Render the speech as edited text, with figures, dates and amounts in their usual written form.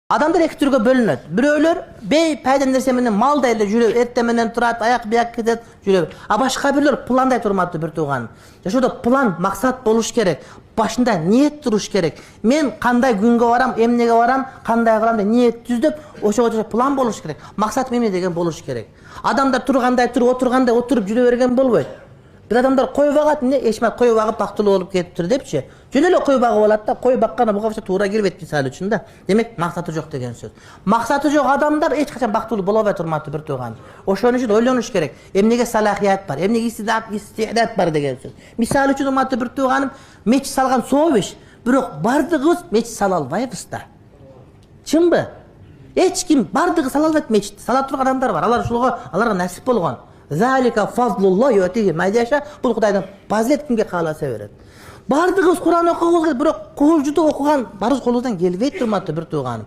Adamlar iki türge bölünөт. Bирөөлөр бей пайда нерсе менен малдай эле жүрөп, эртең менен турат, аяк бияк кетет, жүрөп. А башка бирөөлөр пландай турматты бир тууган. Жашоодо план, максат болуш керек. Башында ниет туруш керек. Мен кандай күнгө барам, эмнеге барам, кандай кылам деп ниет түздөп, ошого план болуш керек. Максат эмне деген болуш керек. Адамдар тургандай туруп, отургандай отуруп жүрө берген болбойт. Бир адамдар кой багат, эмне эшмат кой багып бактылуу болуп кетиптир депчи. Жөн эле кой багып алат да, кой баккана буга туура келбейт мисалы үчүн да. Демек максаты жок деген сөз. Максаты жок адамдар эч качан бактылуу боло албай турматты бир тууган. Ошон үчүн ойлонуш керек. Эмнеге салахият бар, эмнеге истидат бар деген сөз. Мисалы үчүн уматты бир тууганым, мечит салган сообиш, бирок бардыгыбыз мечит сала албайбыз да. Чынбы? Эч ким бардыгы сала албайт мечит. Сала турган адамдар бар. Аларга насип болгон. Залика фазлуллах юатиги майдаша. Бул Кудайдын фазилет кимге кааласа берет. Бардыгыбыз Кур'ан окугубуз керек, бирок кулжутуп окуган барыбыз колубуздан келбейт турматты бир тууганым.